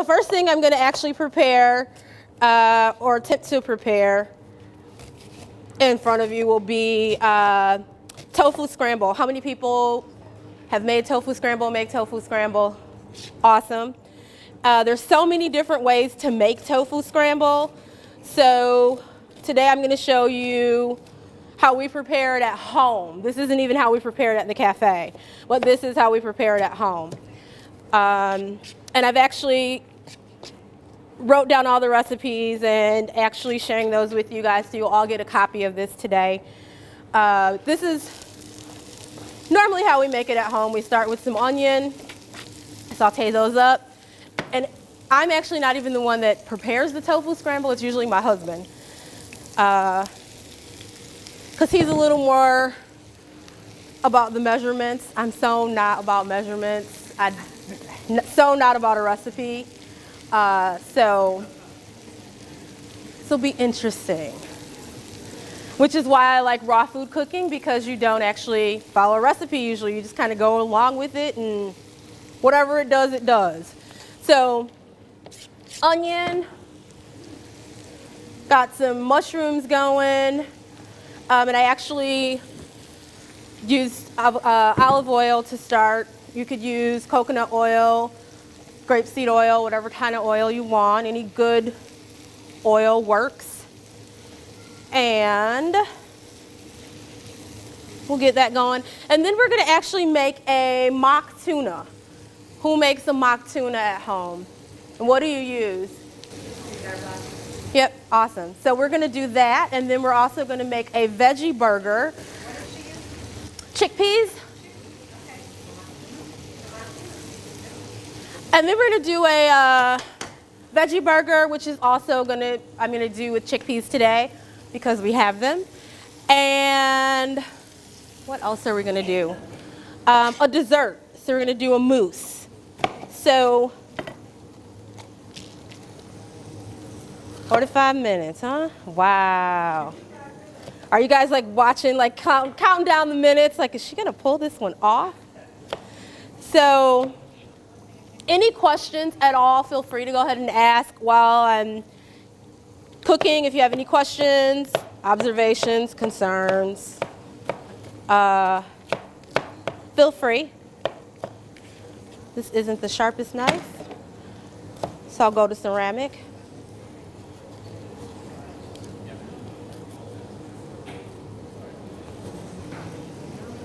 first thing I'm going to actually prepare or attempt to prepare in front of you will be tofu scramble. How many people have made tofu scramble, make tofu scramble? Awesome. There's so many different ways to make tofu scramble. So today I'm going to show you how we prepare it at home. This isn't even how we prepare it at the cafe, but this is how we prepare it at home. And I've actually wrote down all the recipes and actually sharing those with you guys, so you'll all get a copy of this today. This is normally how we make it at home. We start with some onion, saute those up, and I'm actually not even the one that prepares the tofu scramble. It's usually my husband, because he's a little more about the measurements. I'm so not about measurements. I'm so not about a recipe. So this will be interesting, which is why I like raw food cooking, because you don't actually follow a recipe usually. You just kind of go along with it, and whatever it does, it does. So onion, got some mushrooms going, and I actually used olive oil to start. You could use coconut oil, grapeseed oil, whatever kind of oil you want. Any good oil works. And we'll get that going. And then we're going to actually make a mock tuna. Who makes a mock tuna at home? And what do you use? Yep, awesome. So we're going to do that, and then we're also going to make a veggie burger. Chickpeas. And then we're going to do a veggie burger, which is also I'm going to do with chickpeas today because we have them. And what else are we going to do? A dessert. So we're going to do a mousse. So 45 minutes, huh? Wow. Are you guys like watching, like counting down the minutes? Like, is she going to pull this one off? So any questions at all, feel free to go ahead and ask while I'm cooking. If you have any questions, observations, concerns, feel free. This isn't the sharpest knife, so I'll go to ceramic.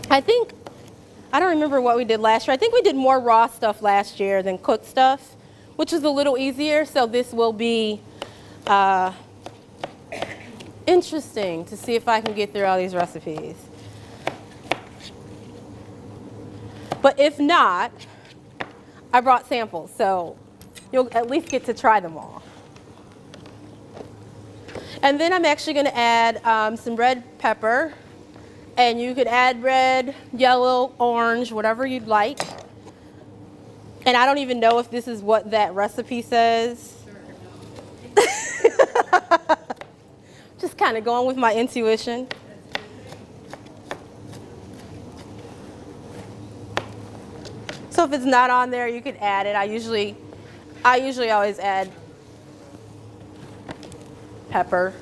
I don't remember what we did last year. I think we did more raw stuff last year than cooked stuff, which is a little easier. So this will be interesting to see if I can get through all these recipes. But if not, I brought samples, so you'll at least get to try them all. And then I'm actually going to add some red pepper. And you could add red, yellow, orange, whatever you'd like. And I don't even know if this is what that recipe says. Just kind of going with my intuition. So if it's not on there, you could add it. I usually always add pepper.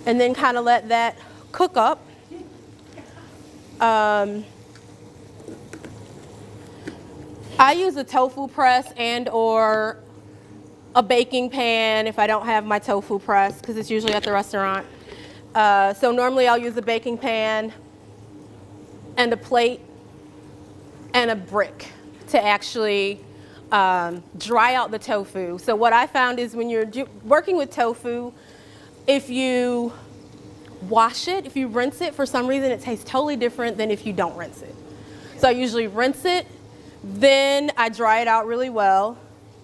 And then kind of let that cook up. I use a tofu press and or a baking pan if I don't have my tofu press, because it's usually at the restaurant. So normally I'll use a baking pan and a plate and a brick to actually dry out the tofu. So what I found is when you're working with tofu, if you wash it, if you rinse it, for some reason it tastes totally different than if you don't rinse it. So I usually rinse it, then I dry it out really well,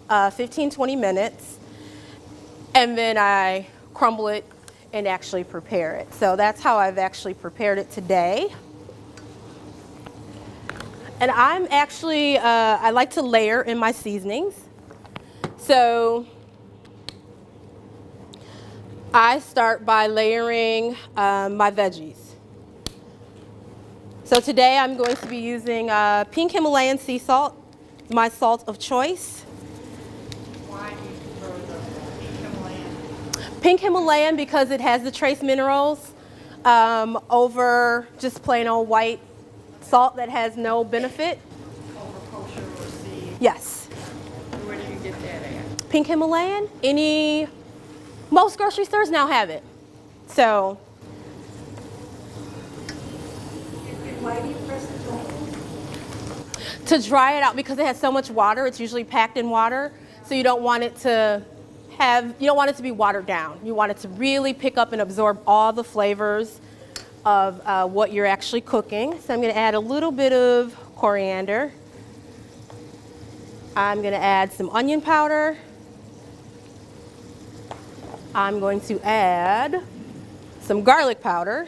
15-20 minutes, and then I crumble it and actually prepare it. So that's how I've actually prepared it today. And I'm actually, I like to layer in my seasonings. So I start by layering my veggies. So today I'm going to be using pink Himalayan sea salt, my salt of choice. Pink Himalayan because it has the trace minerals over just plain old white salt that has no benefit. Over kosher or seed. Yes. Where do you get that at? Pink Himalayan, most grocery stores now have it. So. Why do you press the tofu? To dry it out because it has so much water. It's usually packed in water, so you don't want it to be watered down. You want it to really pick up and absorb all the flavors of what you're actually cooking. So I'm going to add a little bit of coriander. I'm going to add some onion powder. I'm going to add some garlic powder.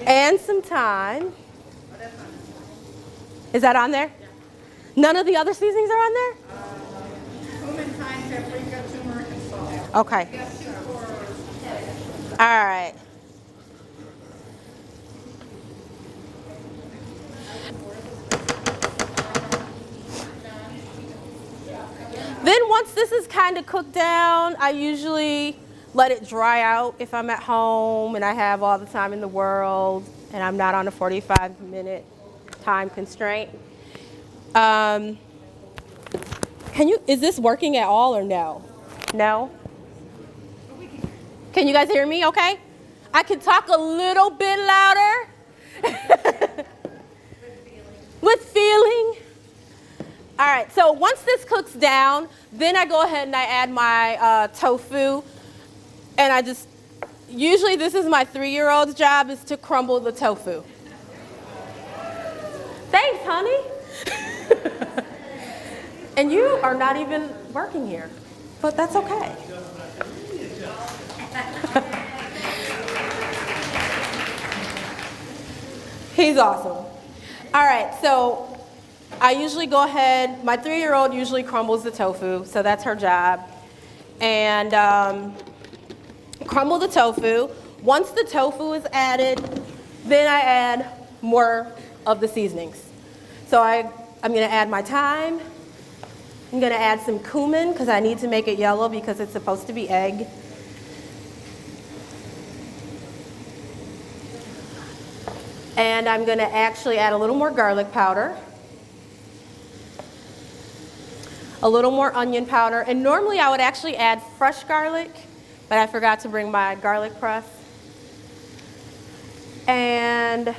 And some thyme. Is that on there? None of the other seasonings are on there? Cumin, thyme, paprika, turmeric, and salt. Okay. All right. Then once this is kind of cooked down, I usually let it dry out if I'm at home and I have all the time in the world and I'm not on a 45-minute time constraint. Is this working at all or no? No? Can you guys hear me okay? I can talk a little bit louder. With feeling. All right, so once this cooks down, then I go ahead and I add my tofu. And usually this is my 3-year-old's job, is to crumble the tofu. Thanks, honey. And you are not even working here, but that's okay. He's awesome. All right, so I usually go ahead, my 3-year-old usually crumbles the tofu, so that's her job. And crumble the tofu. Once the tofu is added, then I add more of the seasonings. So I'm going to add my thyme. I'm going to add some cumin because I need to make it yellow because it's supposed to be egg. And I'm going to actually add a little more garlic powder, a little more onion powder. And normally I would actually add fresh garlic, but I forgot to bring my garlic press. And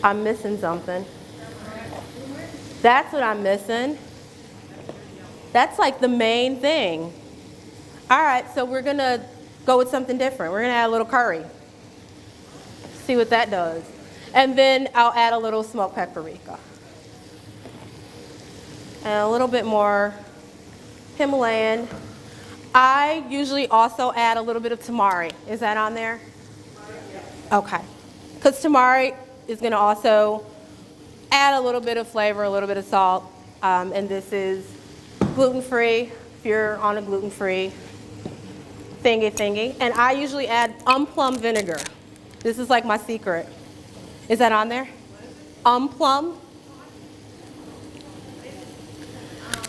I'm missing something. That's what I'm missing. That's like the main thing. All right, so we're going to go with something different. We're going to add a little curry. See what that does. And then I'll add a little smoked paprika. And a little bit more Himalayan. I usually also add a little bit of tamari. Is that on there? Okay. Because tamari is going to also add a little bit of flavor, a little bit of salt. And this is gluten-free, if you're on a gluten-free thingy. And I usually add plum vinegar. This is like my secret. Is that on there? Plum.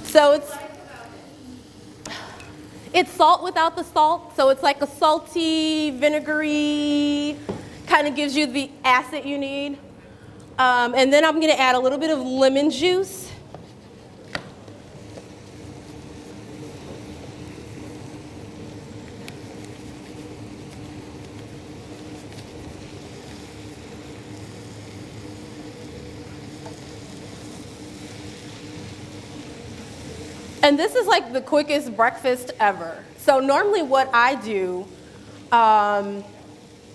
So it's salt without the salt. So it's like a salty, vinegary, kind of gives you the acid you need. And then I'm going to add a little bit of lemon juice. And this is like the quickest breakfast ever. So normally what I do,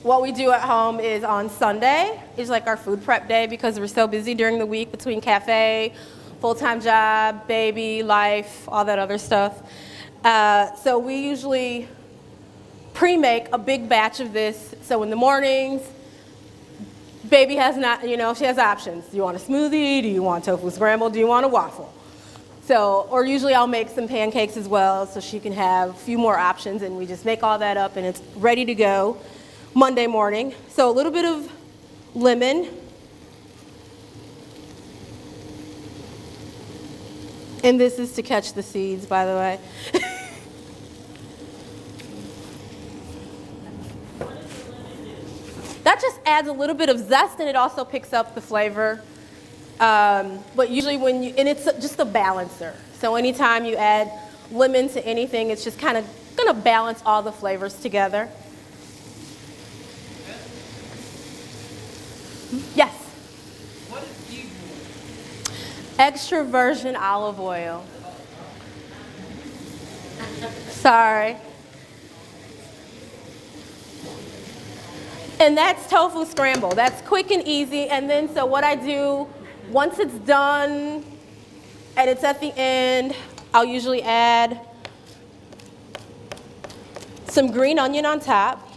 what we do at home is on Sunday is like our food prep day because we're so busy during the week between cafe, full-time job, baby, life, all that other stuff. So we usually pre-make a big batch of this. So in the mornings, baby has she has options. Do you want a smoothie? Do you want tofu scramble? Do you want a waffle? So, or usually I'll make some pancakes as well so she can have a few more options, and we just make all that up and it's ready to go Monday morning. So a little bit of lemon, And this is to catch the seeds, by the way. That just adds a little bit of zest, and it also picks up the flavor. But usually and it's just a balancer. So anytime you add lemon to anything, it's just kind of gonna balance all the flavors together. Yes? What is ghee oil? Extra virgin olive oil. Sorry. And that's tofu scramble. That's quick and easy. And then so what I do, once it's done and it's at the end, I'll usually add some green onion on top.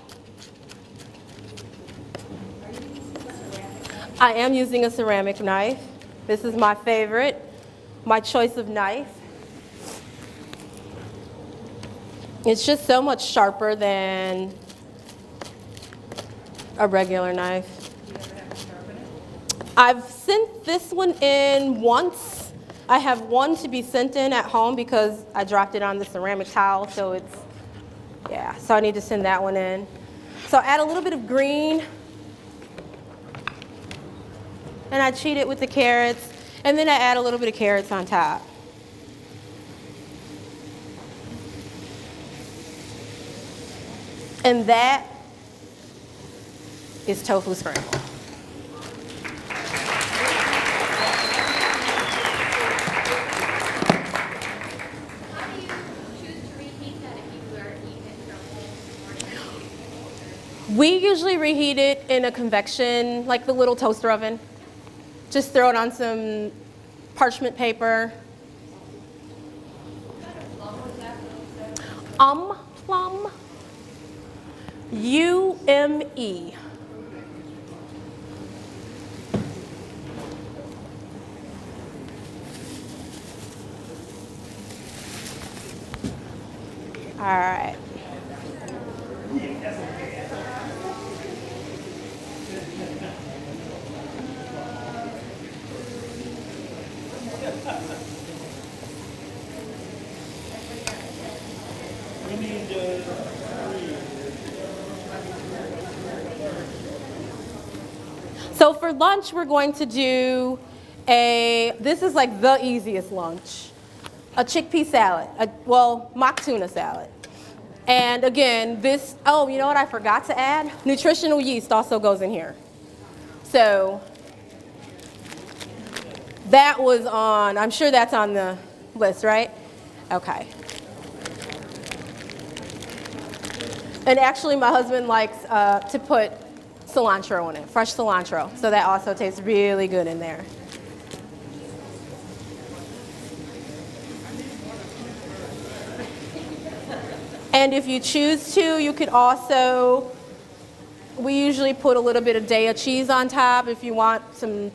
I am using a ceramic knife. This is my favorite, my choice of knife. It's just so much sharper than a regular knife. I've sent this one in once. I have one to be sent in at home because I dropped it on the ceramic towel, so it's, yeah, so I need to send that one in. So add a little bit of green, and I cheat it with the carrots, and then I add a little bit of carrots on top. And that is tofu scramble. How do you choose to reheat that if you are eating it from home morning? We usually reheat it in a convection, like the little toaster oven. Just throw it on some parchment paper. Plum. U-M-E. All right. So for lunch, we're going to do this is like the easiest lunch, a chickpea salad, mock tuna salad. And again, oh, you know what I forgot to add? Nutritional yeast also goes in here. So that was I'm sure that's on the list, right? Okay. And actually, my husband likes to put cilantro in it, fresh cilantro. So that also tastes really good in there. And if you choose to, you could also, we usually put a little bit of Daya cheese on top if you want some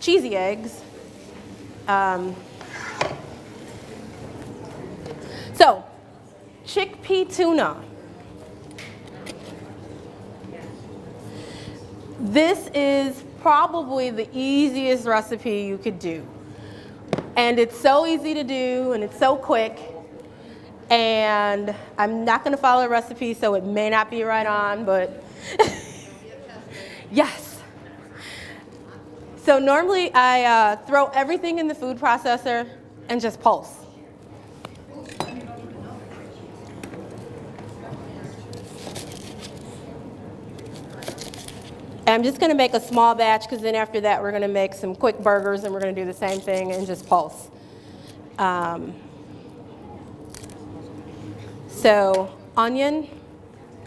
cheesy eggs. So, chickpea tuna. This is probably the easiest recipe you could do. And it's so easy to do, and it's so quick. And I'm not going to follow a recipe, so it may not be right on, but yes. So normally I throw everything in the food processor and just pulse. And I'm just going to make a small batch because then after that we're going to make some quick burgers and we're going to do the same thing and just pulse. So onion,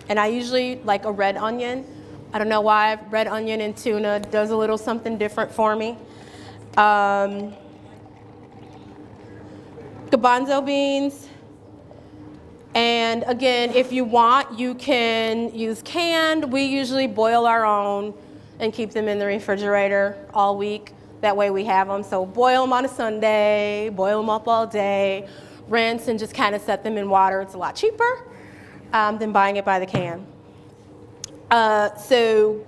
and I usually like a red onion. I don't know why, red onion and tuna does a little something different for me. Garbanzo beans. And again, if you want, you can use canned. We usually boil our own and keep them in the refrigerator all week. That way we have them. So boil them on a Sunday, boil them up all day, rinse and just kind of set them in water. It's a lot cheaper than buying it by the can. So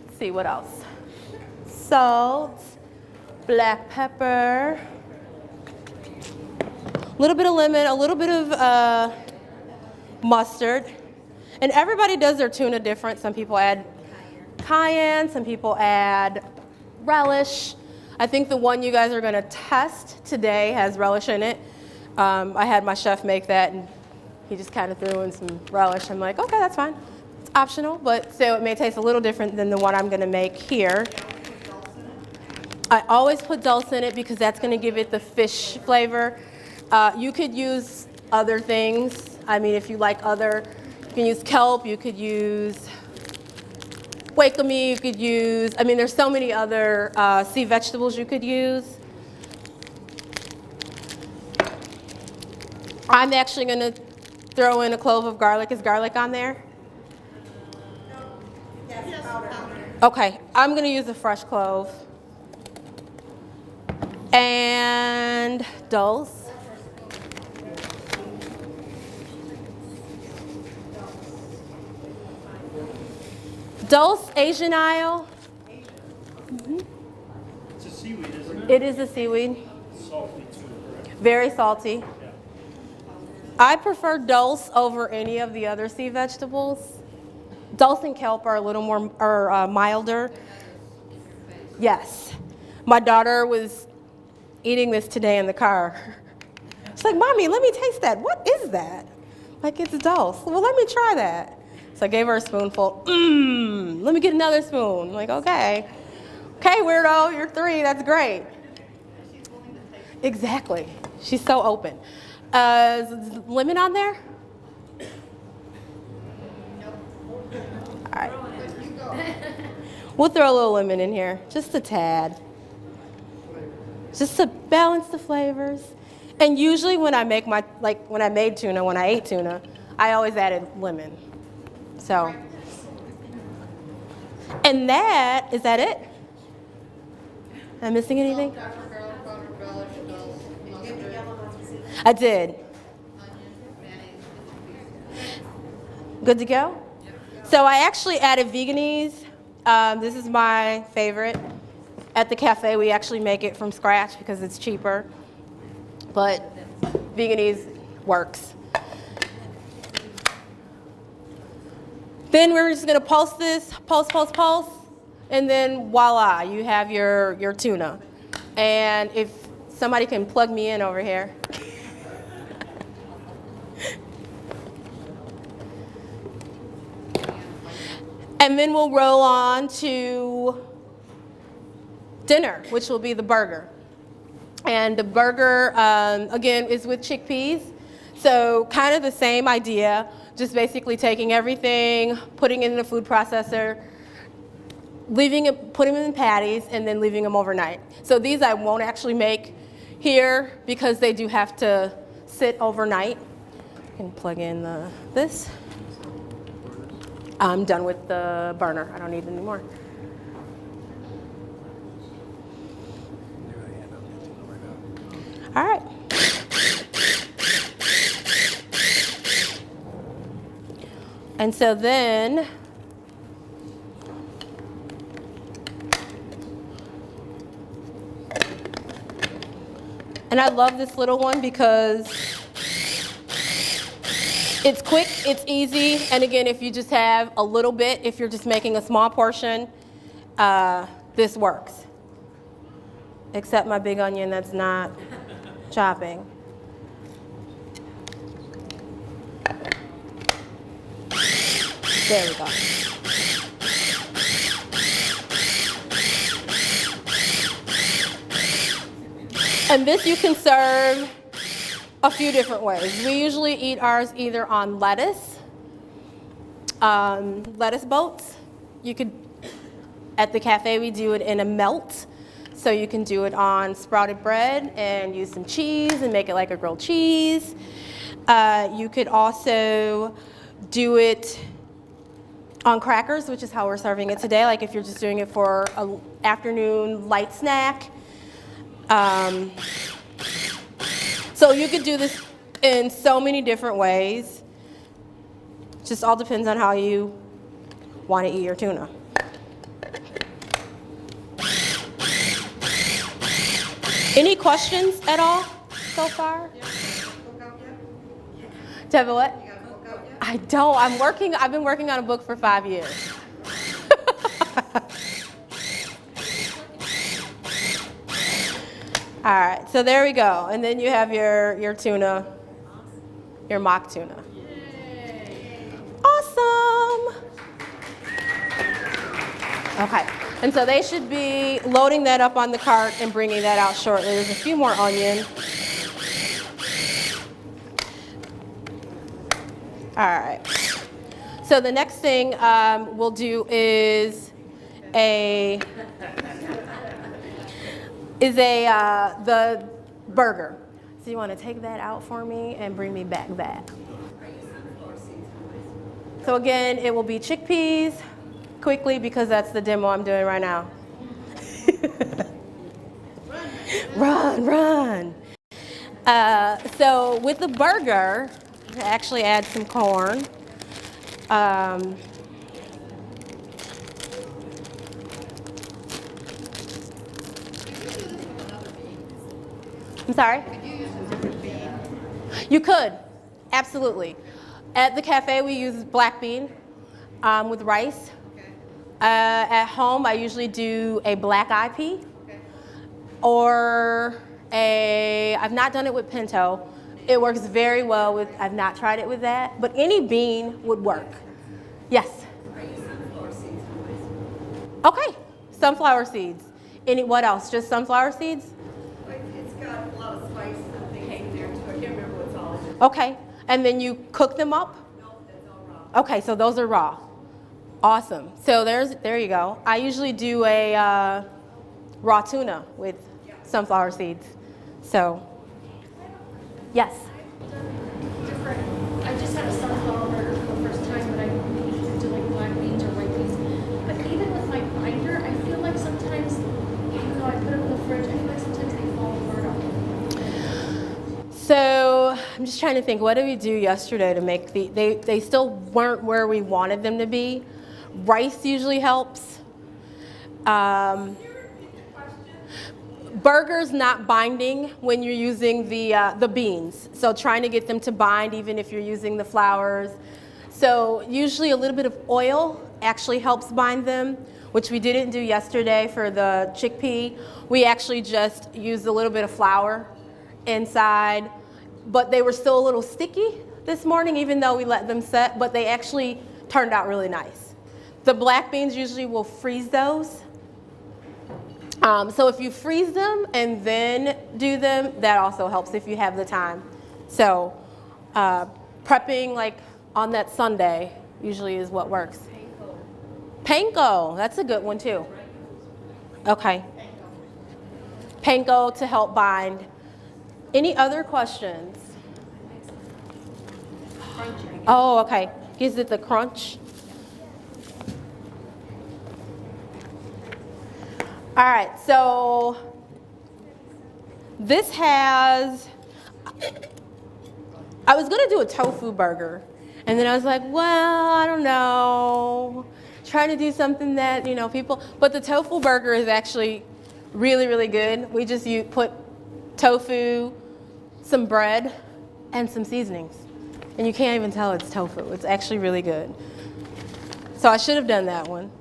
let's see what else. Salt, black pepper, little bit of lemon, a little bit of mustard. And everybody does their tuna different. Some people add cayenne, some people add relish. I think the one you guys are going to test today has relish in it. I had my chef make that, and he just kind of threw in some relish. I'm like, okay, that's fine. It's optional, but so it may taste a little different than the one I'm going to make here. I always put dulse in it because that's going to give it the fish flavor. You could use other things. I mean, if you like other, you can use kelp, you could use wakame, you could use, I mean, there's so many other sea vegetables you could use. I'm actually going to throw in a clove of garlic. Is garlic on there? Yes, powder. Okay, I'm going to use a fresh clove. And dulse. Dulse, Asian Isle. It's a seaweed, isn't it? It is a seaweed. Salty too, correct? Very salty. Yeah. I prefer dulse over any of the other sea vegetables. Dulse and kelp are a little more milder. Yes. My daughter was eating this today in the car. She's like, Mommy, let me taste that. What is that? Like, it's dulse. Well, let me try that. So I gave her a spoonful. Let me get another spoon. I'm like, okay. Okay, weirdo, you're 3. That's great. Exactly. She's so open. Is lemon on there? All right. We'll throw a little lemon in here, just a tad. Just to balance the flavors. And usually when I make my, like when I made tuna, when I ate tuna, I always added lemon. So, and that, is that it? Am I missing anything? I did. Good to go? So I actually added veganese. This is my favorite. At the cafe, we actually make it from scratch because it's cheaper. But veganese works. Then we're just gonna pulse this, pulse, and then voila, you have your tuna. And if somebody can plug me in over here. And then we'll roll on to dinner, which will be the burger. And the burger, again, is with chickpeas. So kind of the same idea, just basically taking everything, putting it in a food processor, putting them in patties, and then leaving them overnight. So these I won't actually make here because they do have to sit overnight. I can plug in this. I'm done with the burner. I don't need it anymore. All right. And so then, and I love this little one because it's quick, it's easy, and again, if you just have a little bit, if you're just making a small portion, this works. Except my big onion that's not chopping. There we go. And this you can serve a few different ways. We usually eat ours either on lettuce boats. You could, at the cafe, we do it in a melt. So you can do it on sprouted bread and use some cheese and make it like a grilled cheese. You could also do it on crackers, which is how we're serving it today, like if you're just doing it for an afternoon light snack. So you could do this in so many different ways. Just all depends on how you want to eat your tuna. Any questions at all so far? To have a what? You got a book out yet? I don't. I've been working on a book for 5 years. All right, so there we go. And then you have your tuna, your mock tuna. Awesome. Okay, and so they should be loading that up on the cart and bringing that out shortly. There's a few more onion. All right. So the next thing we'll do is the burger. So you want to take that out for me and bring me back that. So again, it will be chickpeas quickly because that's the demo I'm doing right now. Run. So with the burger, I actually add some corn. I'm sorry? You could, absolutely. At the cafe, we use black bean with rice. At home, I usually do a black eyed pea or I've not done it with pinto. It works very well with, I've not tried it with that, but any bean would work. Yes? I use sunflower seeds always. Okay, sunflower seeds. What else? Just sunflower seeds? It's got a lot of spice and things in there too. I can't remember what's all in it. Okay, and then you cook them up? No, that's all raw. Okay, so those are raw. Awesome. So there you go. I usually do a raw tuna with sunflower seeds. So, yes. Different. I just had a sunflower burger for the first time, but I usually do like black beans or white beans. But even with my binder, I feel like sometimes, even though I put them in the fridge, I feel like sometimes they fall apart. So I'm just trying to think, what did we do yesterday to make they still weren't where we wanted them to be. Rice usually helps. Burgers not binding when you're using the beans. So trying to get them to bind even if you're using the flours. So usually a little bit of oil actually helps bind them, which we didn't do yesterday for the chickpea. We actually just used a little bit of flour inside, but they were still a little sticky this morning even though we let them set, but they actually turned out really nice. The black beans usually will freeze those. So if you freeze them and then do them, that also helps if you have the time. So prepping like on that Sunday usually is what works. Panko, that's a good one too. Okay. Panko to help bind. Any other questions? Oh, okay. Gives it the crunch. All right, so this has, I was gonna do a tofu burger, and then I was like, well, I don't know, trying to do something that, people, but the tofu burger is actually really, really good. We just put tofu, some bread, and some seasonings, and you can't even tell it's tofu. It's actually really good. So I should have done that one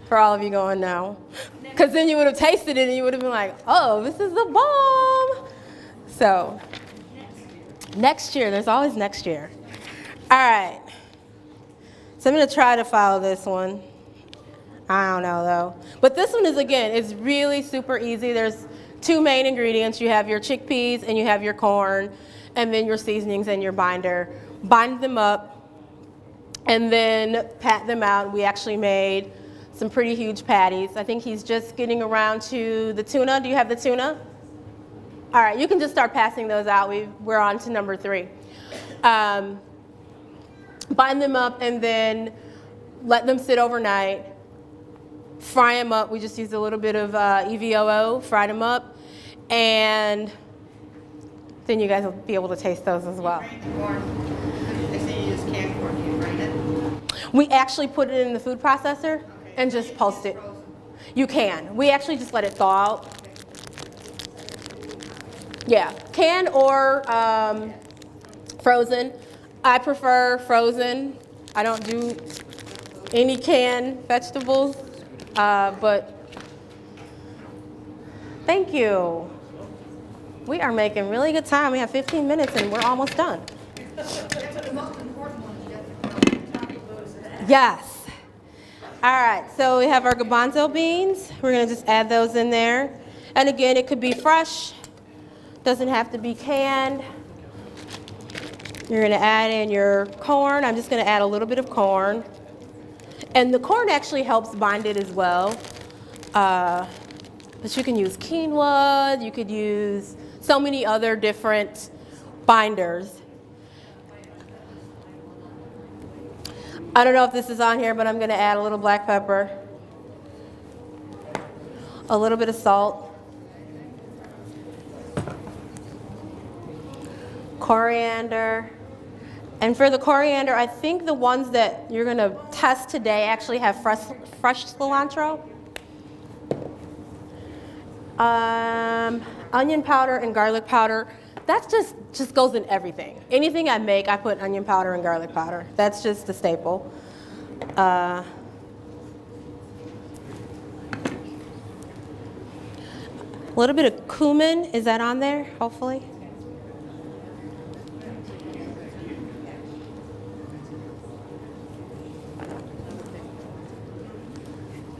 for all of you going now. Because then you would have tasted it and you would have been like, oh, this is the bomb. So, next year, there's always next year. All right. So I'm going to try to follow this one. I don't know, though. But this one is, again, it's really super easy. There's two main ingredients. You have your chickpeas and you have your corn, and then your seasonings and your binder. Bind them up and then pat them out. We actually made some pretty huge patties. I think he's just getting around to the tuna. Do you have the tuna? All right, you can just start passing those out. We're on to number 3. Bind them up and then let them sit overnight. Fry them up. We just used a little bit of EVOO, fried them up, and then you guys will be able to taste those as well. They say you use canned corn. Do you grind it? We actually put it in the food processor and just post it. You can. We actually just let it thaw out. Yeah, canned or frozen. I prefer frozen. I don't do any canned vegetables, but thank you. We are making really good time. We have 15 minutes and we're almost done. Yes. All right, so we have our garbanzo beans. We're gonna just add those in there. And again, it could be fresh, doesn't have to be canned. You're gonna add in your corn. I'm just gonna add a little bit of corn. And the corn actually helps bind it as well. But you can use quinoa, you could use so many other different binders. I don't know if this is on here, but I'm gonna add a little black pepper, a little bit of salt, coriander. And for the coriander, I think the ones that you're gonna test today actually have fresh cilantro. Onion powder and garlic powder. That just goes in everything. Anything I make, I put onion powder and garlic powder. That's just a staple. A little bit of cumin, is that on there, hopefully?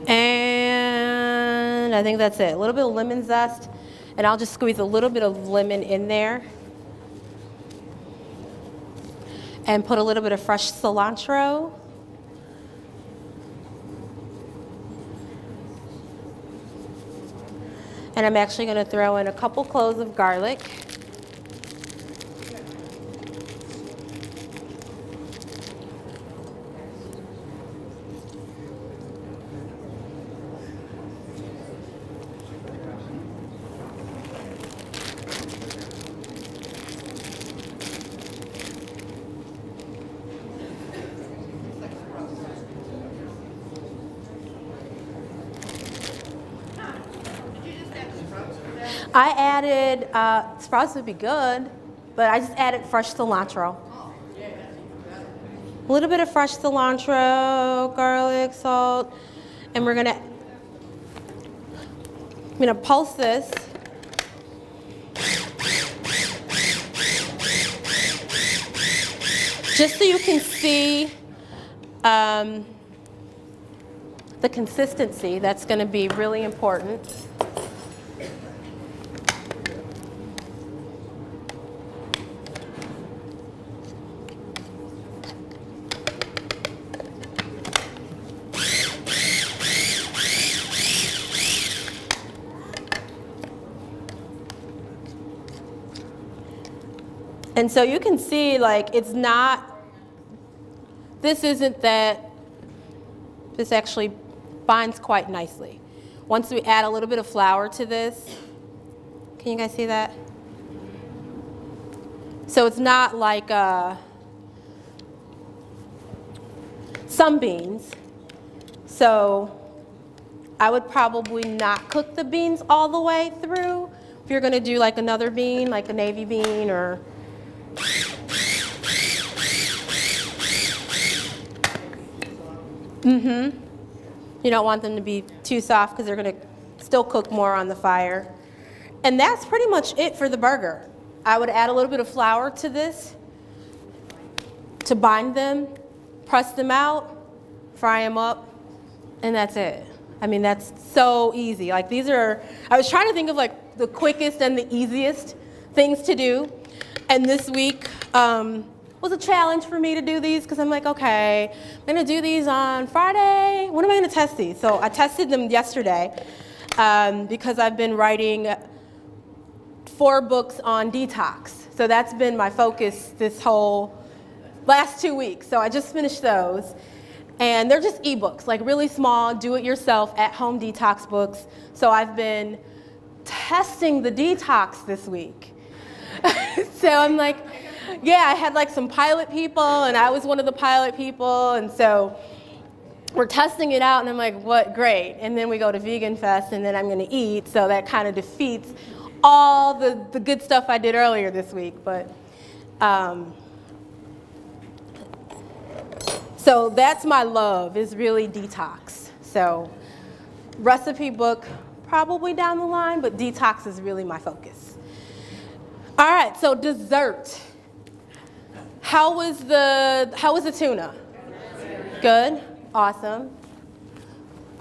And I think that's it. A little bit of lemon zest, and I'll just squeeze a little bit of lemon in there. And put a little bit of fresh cilantro. And I'm actually going to throw in a couple cloves of garlic. I added, sprouts would be good, but I just added fresh cilantro. A little bit of fresh cilantro, garlic, salt, and I'm gonna pulse this. Just so you can see the consistency, that's gonna be really important. And so you can see, like, it's not, this isn't that, this actually binds quite nicely. Once we add a little bit of flour to this, can you guys see that? So it's not like some beans. So I would probably not cook the beans all the way through. If you're gonna do like another bean, like a navy bean or you don't want them to be too soft because they're going to still cook more on the fire. And that's pretty much it for the burger. I would add a little bit of flour to this to bind them, press them out, fry them up, and that's it. I mean, that's so easy. Like, these are, I was trying to think of like the quickest and the easiest things to do. And this week was a challenge for me to do these because I'm like, okay, I'm gonna do these on Friday. When am I gonna test these? So I tested them yesterday because I've been writing 4 books on detox. So that's been my focus this whole last 2 weeks. So I just finished those. And they're just ebooks, like really small, do-it-yourself, at-home detox books. So I've been testing the detox this week. So I'm like, yeah, I had like some pilot people, and I was one of the pilot people, and so we're testing it out, and I'm like, what, great. And then we go to Vegan Fest, and then I'm gonna eat, so that kind of defeats all the good stuff I did earlier this week. But So that's my love, is really detox. So recipe book, probably down the line, but detox is really my focus. All right, so dessert. How was the tuna? Good, awesome.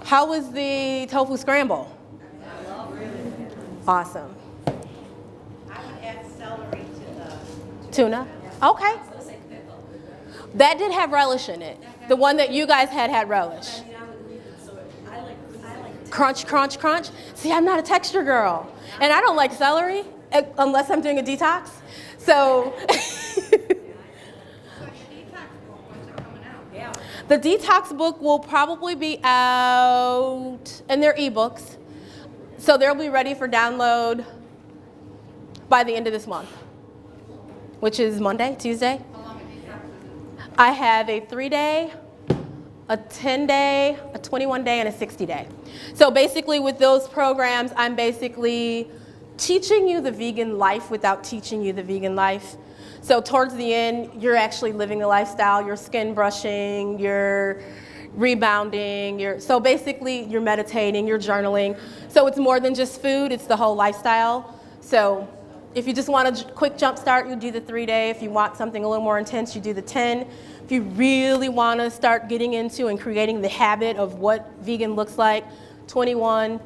How was the tofu scramble? Awesome. I would add celery to the. Tuna? Okay. That did have relish in it. The one that you guys had relish. Crunch, crunch, crunch. See, I'm not a texture girl. And I don't like celery unless I'm doing a detox. So the detox book will probably be out, and they're ebooks. So they'll be ready for download by the end of this month, which is Monday, Tuesday. I have a 3-day, a 10-day, a 21-day, and a 60-day. So basically with those programs, I'm basically teaching you the vegan life without teaching you the vegan life. So towards the end, you're actually living the lifestyle. You're skin brushing, you're rebounding, so basically you're meditating, you're journaling. So it's more than just food, it's the whole lifestyle. So if you just want a quick jump start, you do the 3-day. If you want something a little more intense, you do the 10. If you really want to start getting into and creating the habit of what vegan looks like, 21.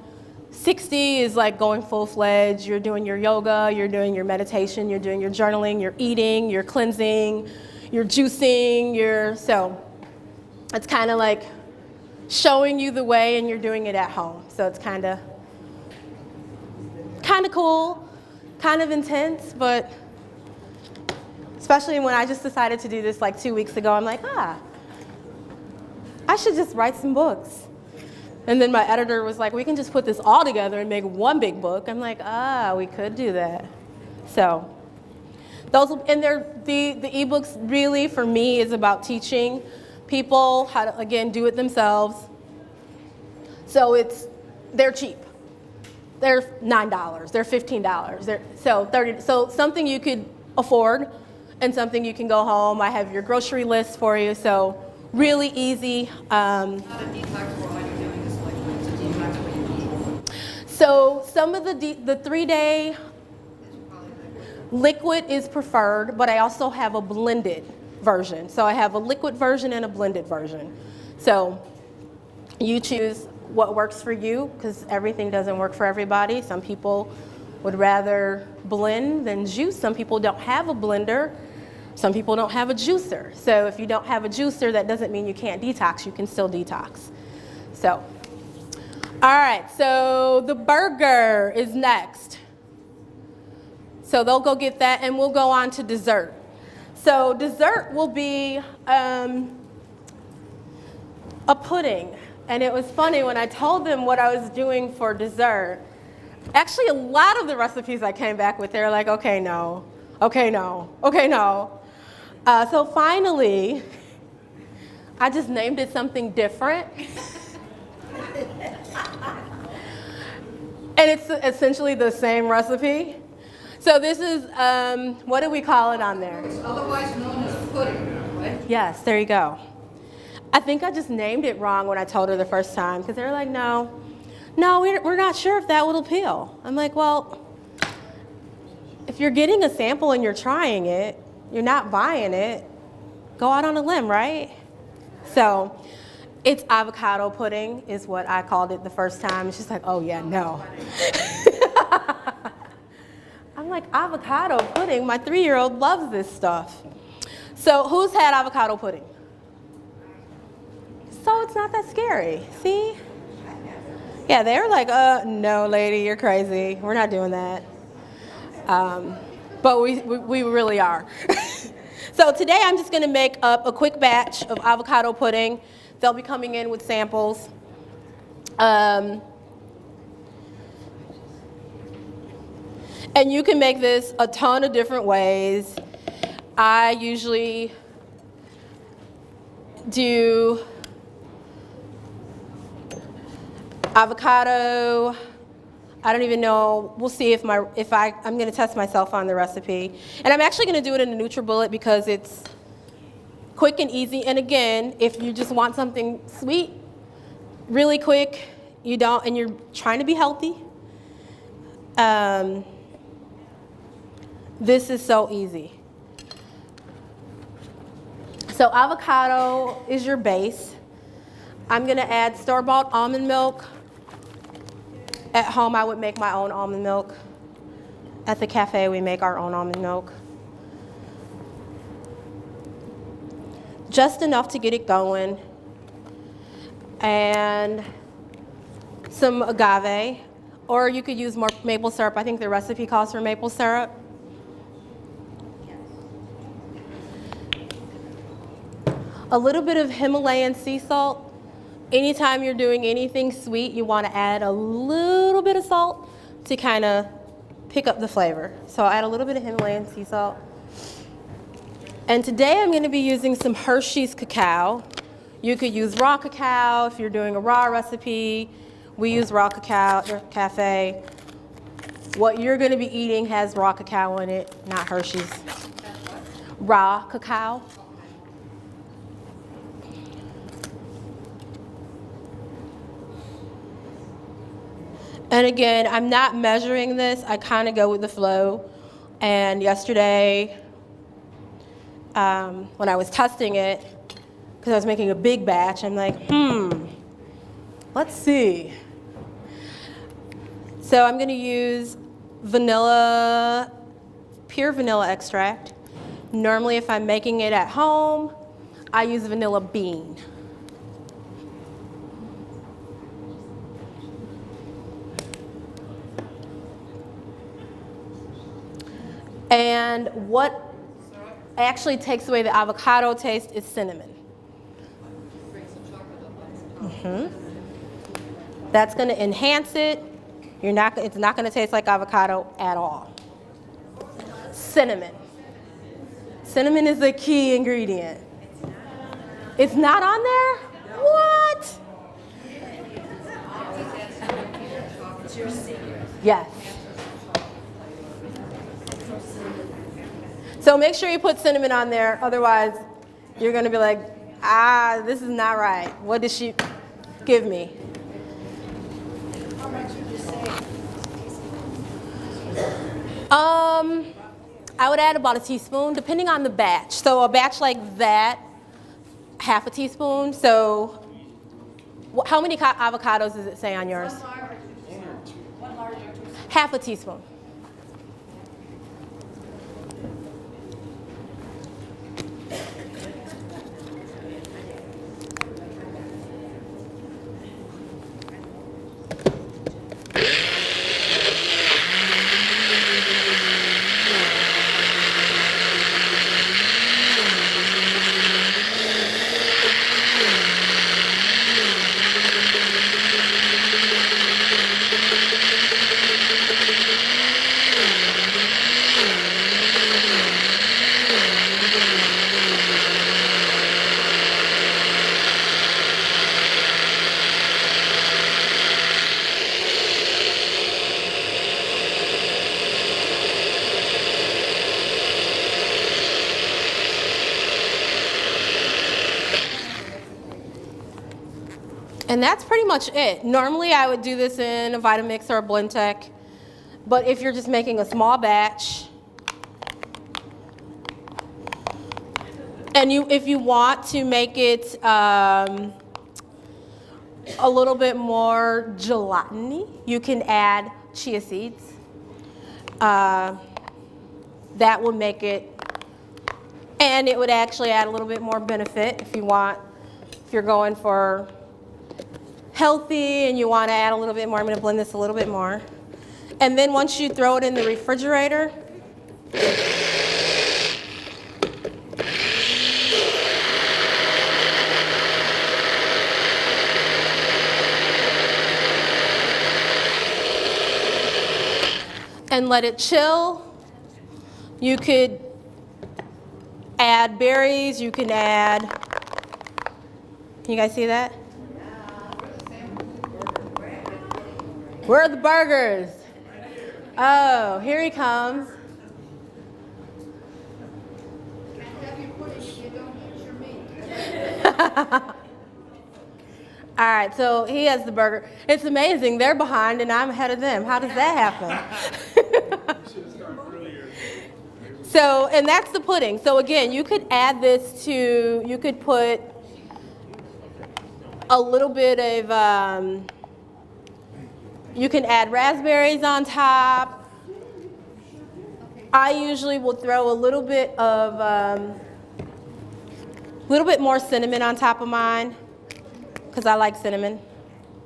60 is like going full-fledged. You're doing your yoga, you're doing your meditation, you're doing your journaling, you're eating, you're cleansing, you're juicing, so it's kind of like showing you the way and you're doing it at home. So it's kind of cool, kind of intense, but especially when I just decided to do this like 2 weeks ago, I'm like, I should just write some books. And then my editor was like, we can just put this all together and make one big book. I'm like, we could do that. So those, and the ebooks really for me is about teaching people how to, again, do it themselves. So they're cheap. They're $9, they're $15, so $30, so something you could afford and something you can go home. I have your grocery list for you, so really easy. Not a detox for all you're doing is like it's a detox for you eat. So some of the 3-day liquid is preferred, but I also have a blended version. So I have a liquid version and a blended version. So you choose what works for you, because everything doesn't work for everybody. Some people would rather blend than juice. Some people don't have a blender. Some people don't have a juicer. So if you don't have a juicer, that doesn't mean you can't detox. You can still detox. So, all right, so the burger is next. So they'll go get that, and we'll go on to dessert. So dessert will be a pudding. And it was funny when I told them what I was doing for dessert. Actually, a lot of the recipes I came back with, they were like, okay, no, okay, no, okay, no. So finally, I just named it something different. And it's essentially the same recipe. So this is, what do we call it on there? Otherwise known as pudding, right? Yes, there you go. I think I just named it wrong when I told her the first time, because they were like, no, we're not sure if that would appeal. I'm like, well, if you're getting a sample and you're trying it, you're not buying it, go out on a limb, right? So it's avocado pudding is what I called it the first time. She's like, oh yeah, no. I'm like, avocado pudding? My 3-year-old loves this stuff. So who's had avocado pudding? So it's not that scary, see? Yeah, they were like, no, lady, you're crazy. We're not doing that. But we really are. So today I'm just gonna make up a quick batch of avocado pudding. They'll be coming in with samples. And you can make this a ton of different ways. I usually do avocado. I don't even know. We'll see if I'm going to test myself on the recipe. And I'm actually going to do it in a NutriBullet because it's quick and easy. And again, if you just want something sweet, really quick, and you're trying to be healthy, this is so easy. So avocado is your base. I'm gonna add store-bought almond milk. At home, I would make my own almond milk. At the cafe, we make our own almond milk. Just enough to get it going. And some agave, or you could use more maple syrup. I think the recipe calls for maple syrup. A little bit of Himalayan sea salt. Anytime you're doing anything sweet, you want to add a little bit of salt to kind of pick up the flavor. So I'll add a little bit of Himalayan sea salt. And today I'm going to be using some Hershey's cacao. You could use raw cacao if you're doing a raw recipe. We use raw cacao at the cafe. What you're going to be eating has raw cacao in it, not Hershey's. Raw cacao. And again, I'm not measuring this. I kind of go with the flow. And yesterday, when I was testing it, because I was making a big batch, I'm like, let's see. So I'm going to use pure vanilla extract. Normally, if I'm making it at home, I use vanilla bean. And what actually takes away the avocado taste is cinnamon. That's going to enhance it. It's not going to taste like avocado at all. Cinnamon. Cinnamon is the key ingredient. It's not on there? What? Yes. So make sure you put cinnamon on there, otherwise you're going to be like, this is not right. What did she give me? How much would you say? I would add about a teaspoon, depending on the batch. So a batch like that, half a teaspoon. So how many avocados does it say on yours? One large or two? Half a teaspoon. And that's pretty much it. Normally I would do this in a Vitamix or a Blendtec, but if you're just making a small batch, and if you want to make it a little bit more gelatiny, you can add chia seeds. That will make it, and it would actually add a little bit more benefit if you're going for healthy and you want to add a little bit more. I'm going to blend this a little bit more. And then once you throw it in the refrigerator, and let it chill, you could add berries, you can add, can you guys see that? Where are the burgers? Oh, here he comes. Can't have you put it if you don't use your meat. All right, so he has the burger. It's amazing. They're behind and I'm ahead of them. How does that happen? So, and that's the pudding. So again, you could add this to, you could put a little bit of, you can add raspberries on top. I usually will throw a little bit more cinnamon on top of mine because I like cinnamon.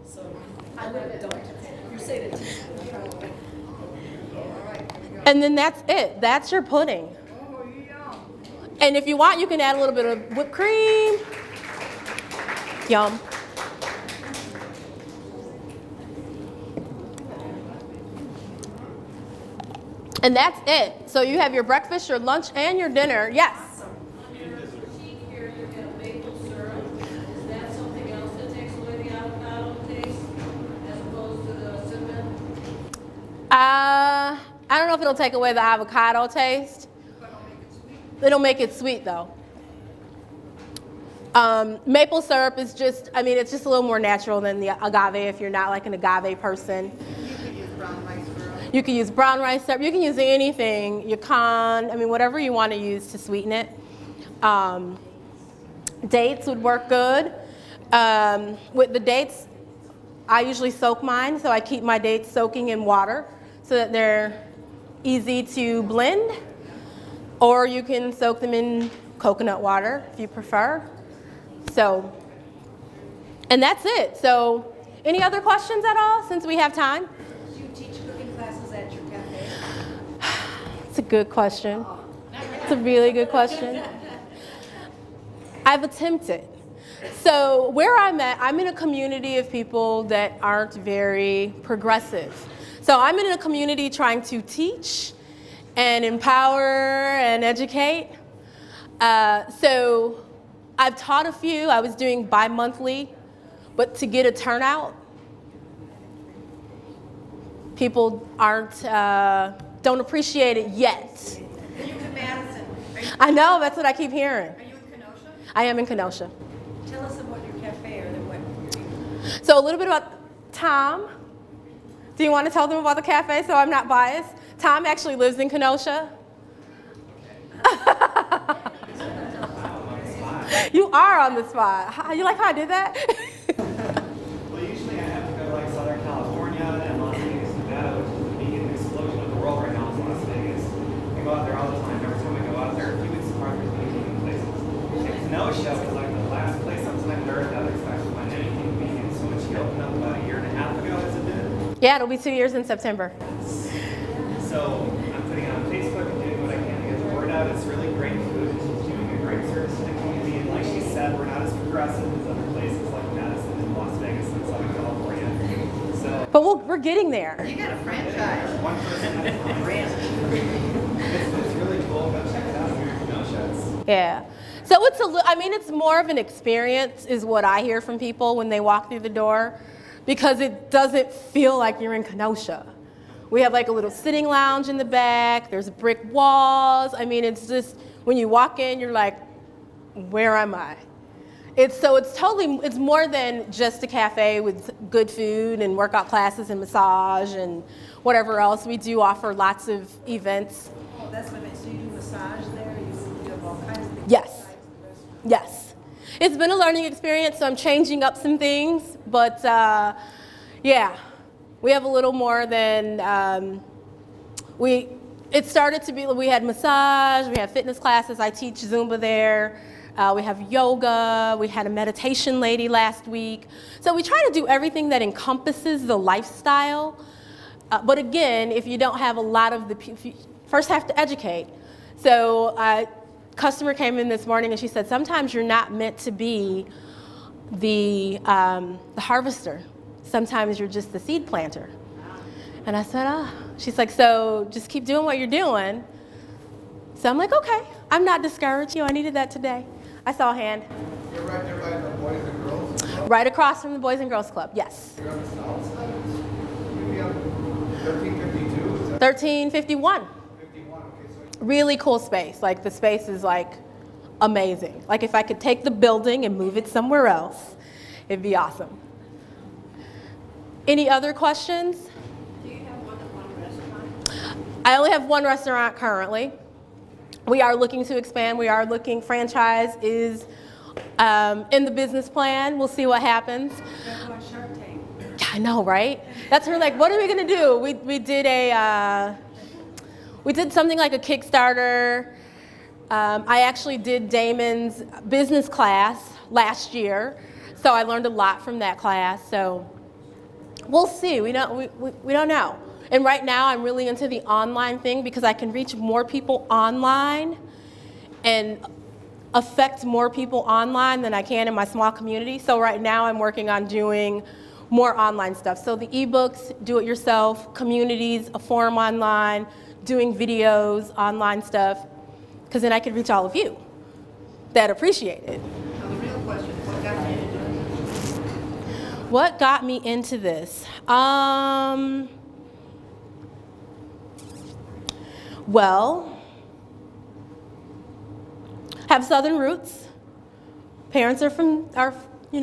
So, I love it, don't you say that. And then that's it. That's your pudding. Oh, yum. And if you want, you can add a little bit of whipped cream. Yum. And that's it. So you have your breakfast, your lunch, and your dinner. Yes. Sheet here, you have maple syrup. Is that something else that takes away the avocado taste as opposed to the cinnamon? I don't know if it'll take away the avocado taste. It'll make it sweet though. Maple syrup is just, I mean, it's just a little more natural than the agave if you're not like an agave person. You could use brown rice syrup. You can use brown rice syrup. You can use anything. Yacon, I mean, whatever you want to use to sweeten it. Dates would work good. With the dates, I usually soak mine, so I keep my dates soaking in water so that they're easy to blend. Or you can soak them in coconut water if you prefer. So, and that's it. So, any other questions at all since we have time? Do you teach cooking classes at your cafe? It's a good question. It's a really good question. I've attempted. So where I'm at, I'm in a community of people that aren't very progressive. So I'm in a community trying to teach and empower and educate. So I've taught a few. I was doing bi-monthly, but to get a turnout, people don't appreciate it yet. Are you in Madison? I know, that's what I keep hearing. Are you in Kenosha? I am in Kenosha. Tell us about your cafe or what. So a little bit about Tom. Do you want to tell them about the cafe so I'm not biased? Tom actually lives in Kenosha. You are on the spot. You like how I did that? Well, usually I have to go to like Southern California and Las Vegas, Nevada, which is the vegan explosion of the world right now is Las Vegas. I go out there all the time. Every time I go out there, humans are the vegan places. And Kenosha was like the last place on planet Earth that I expected to find anything vegan. So when she opened up about a year and a half ago, has it been? Yeah, it'll be 2 years in September. So I'm putting it on Facebook and doing what I can to get the word out. It's really great food. And she's doing a great service to the community. And like she said, we're not as progressive as other places like Madison and Las Vegas and Southern California. So, But we're getting there. You got a franchise. one person at a time. It's really cool. Go check it out here in Kenosha. Yeah. So it's more of an experience is what I hear from people when they walk through the door because it doesn't feel like you're in Kenosha. We have like a little sitting lounge in the back. There's brick walls. I mean, it's just, when you walk in, you're like, where am I? It's more than just a cafe with good food and workout classes and massage and whatever else. We do offer lots of events. Oh, that's what it is. So you do massage there? You have all kinds of things. Yes. Yes. It's been a learning experience, so I'm changing up some things. But yeah, we have a little more than, it started to be, we had massage, we have fitness classes. I teach Zumba there. We have yoga. We had a meditation lady last week. So we try to do everything that encompasses the lifestyle. But again, if you don't have a lot of you first have to educate. So a customer came in this morning and she said, sometimes you're not meant to be the harvester. Sometimes you're just the seed planter. And I said, She's like, so just keep doing what you're doing. So I'm like, okay, I'm not discouraged. I needed that today. I saw a hand. You're right there by the Boys and Girls Club? Right across from the Boys and Girls Club, yes. You're on the south side? You'd be on 1352, is that? 1351. 51, okay, so Really cool space. Like the space is like amazing. Like if I could take the building and move it somewhere else, it'd be awesome. Any other questions? Do you have more than one restaurant? I only have one restaurant currently. We are looking to expand. We are looking, franchise is in the business plan. We'll see what happens. That's on Shark Tank. I know, right? That's her like, what are we gonna do? We did something like a Kickstarter. I actually did Damon's business class last year, so I learned a lot from that class. So we'll see. We don't know. And right now, I'm really into the online thing because I can reach more people online and affect more people online than I can in my small community. So right now, I'm working on doing more online stuff. So the ebooks, do it yourself, communities, a forum online, doing videos, online stuff, because then I could reach all of you that appreciate it. Now, the real question, what got you into doing this? What got me into this? Well, have Southern roots. Parents are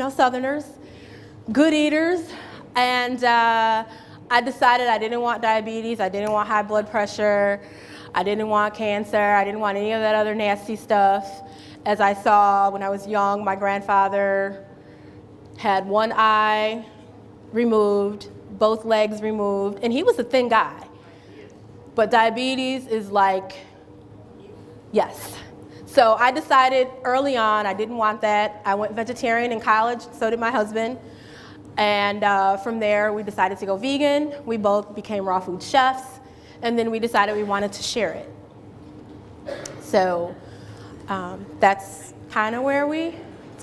Southerners, good eaters, and I decided I didn't want diabetes, I didn't want high blood pressure, I didn't want cancer, I didn't want any of that other nasty stuff. As I saw when I was young, my grandfather had one eye removed, both legs removed, and he was a thin guy. But diabetes is like, yes. So I decided early on I didn't want that. I went vegetarian in college, so did my husband. And from there, we decided to go vegan. We both became raw food chefs. And then we decided we wanted to share it. So that's kind of where we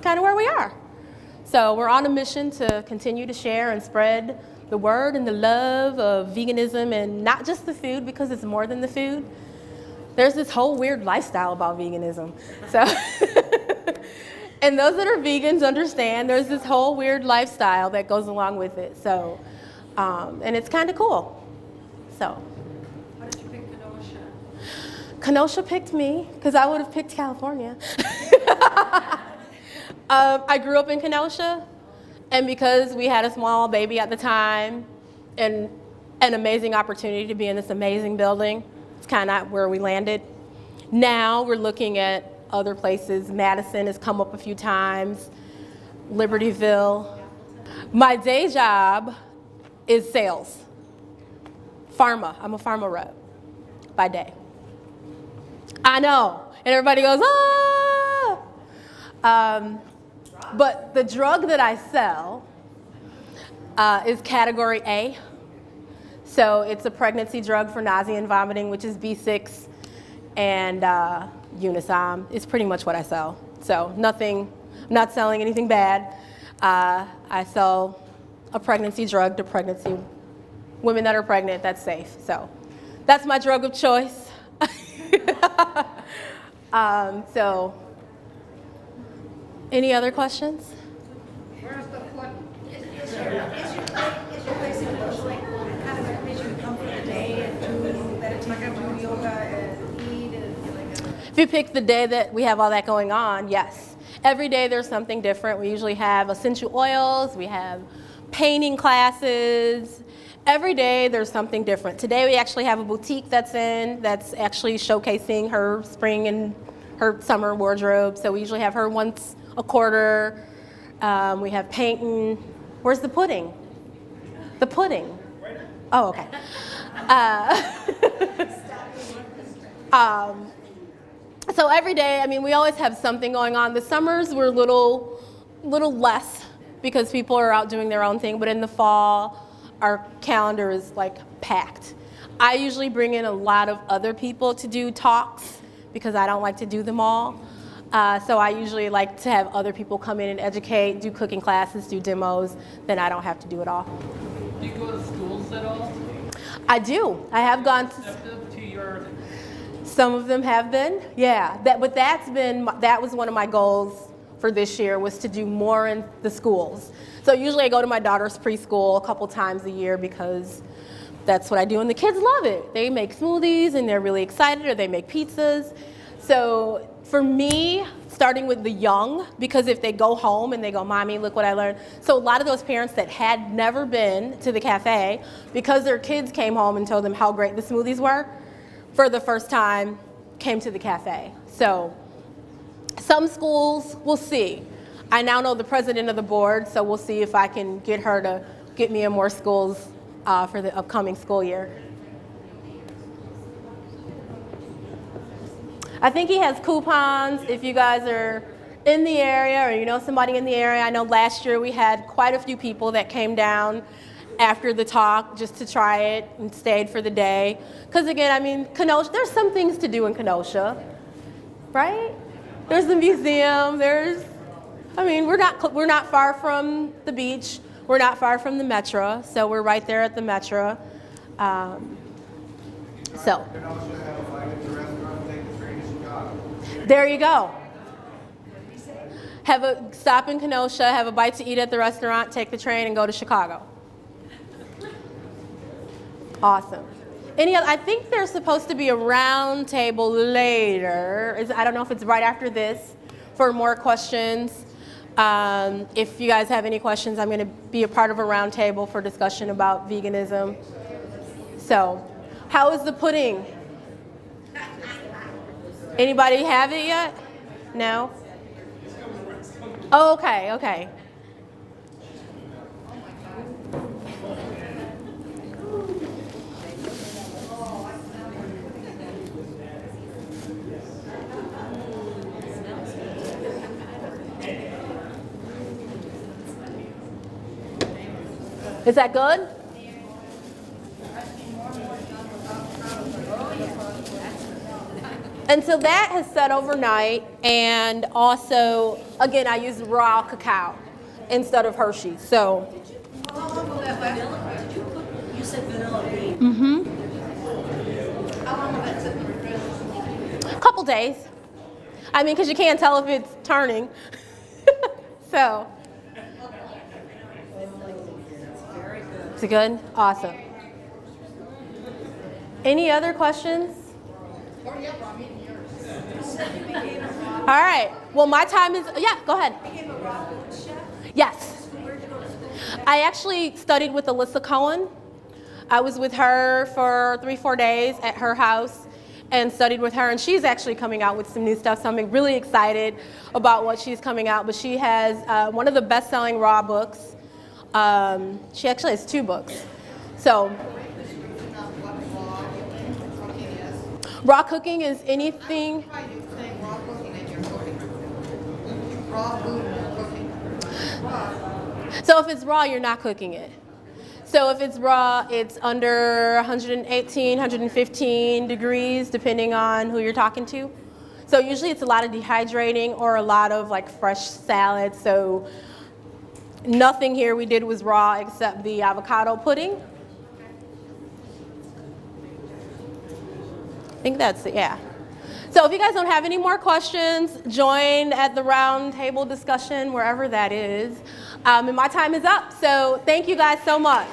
are. So we're on a mission to continue to share and spread the word and the love of veganism, and not just the food, because it's more than the food. There's this whole weird lifestyle about veganism. So, and those that are vegans understand there's this whole weird lifestyle that goes along with it. So, and it's kind of cool. So. Why did you pick Kenosha? Kenosha picked me because I would have picked California. I grew up in Kenosha, and because we had a small baby at the time and an amazing opportunity to be in this amazing building, it's kind of where we landed. Now we're looking at other places. Madison has come up a few times, Libertyville. My day job is sales, pharma. I'm a pharma rep by day. I know, and everybody goes, ah! But the drug that I sell is category A. So it's a pregnancy drug for nausea and vomiting, which is B6 and Unisom. It's pretty much what I sell. So nothing, I'm not selling anything bad. I sell a pregnancy drug to pregnancy women that are pregnant that's safe. So that's my drug of choice. So any other questions? Where's the foot? Is your place in Bush like kind of a place you come for the day and do meditation, do yoga, and eat, and like a... If you pick the day that we have all that going on, yes. Every day there's something different. We usually have essential oils, we have painting classes. Every day there's something different. Today we actually have a boutique that's actually showcasing her spring and her summer wardrobe. So we usually have her once a quarter. We have painting. Where's the pudding? The pudding. Oh, okay. So every day, I mean, we always have something going on. The summers were a little less because people are out doing their own thing, but in the fall, our calendar is like packed. I usually bring in a lot of other people to do talks because I don't like to do them all. So I usually like to have other people come in and educate, do cooking classes, do demos, then I don't have to do it all. Do you go to schools at all? I do. I have gone To your... Some of them have been, yeah. That was one of my goals for this year, was to do more in the schools. So usually I go to my daughter's preschool a couple times a year because that's what I do, and the kids love it. They make smoothies and they're really excited, or they make pizzas. So For me, starting with the young, because if they go home and they go, Mommy, look what I learned. So a lot of those parents that had never been to the cafe, because their kids came home and told them how great the smoothies were, for the first time, came to the cafe. So some schools, we'll see. I now know the president of the board, so we'll see if I can get her to get me in more schools for the upcoming school year. I think he has coupons if you guys are in the area or you know somebody in the area. I know last year we had quite a few people that came down after the talk just to try it and stayed for the day. Because again, I mean, Kenosha, there's some things to do in Kenosha, right? There's the museum, we're not far from the beach. We're not far from the Metro, so we're right there at the Metro. So. There you go. Have a stop in Kenosha, have a bite to eat at the restaurant, take the train, and go to Chicago. Awesome. I think there's supposed to be a round table later. I don't know if it's right after this for more questions. If you guys have any questions, I'm going to be a part of a round table for discussion about veganism. So, how is the pudding? Anybody have it yet? No? Oh, okay. Is that good? And so that has set overnight, and also, again, I use raw cacao instead of Hershey's. So. How long will that last? Did you cook? You said vanilla bean. Mm-hmm. How long will that sit in the refrigerator? A couple days. I mean, because you can't tell if it's turning. So. Very good. Is it good? Awesome. Any other questions? All right. Well, my time is, yeah, go ahead. You became a raw food chef? Yes. Where'd you go to school? I actually studied with Alyssa Cohen. I was with her for 3-4 days at her house and studied with her, and she's actually coming out with some new stuff, so I'm really excited about what she's coming out. But she has one of the best-selling raw books. She actually has 2 books. So, raw cooking is anything. Why do you think raw cooking in your cooking? Raw food cooking. Raw. So if it's raw, you're not cooking it. So if it's raw, it's under 118, 115 degrees, depending on who you're talking to. So usually it's a lot of dehydrating or a lot of like fresh salad. So nothing here we did was raw except the avocado pudding. I think that's it, yeah. So if you guys don't have any more questions, join at the round table discussion, wherever that is. And my time is up, so thank you guys so much.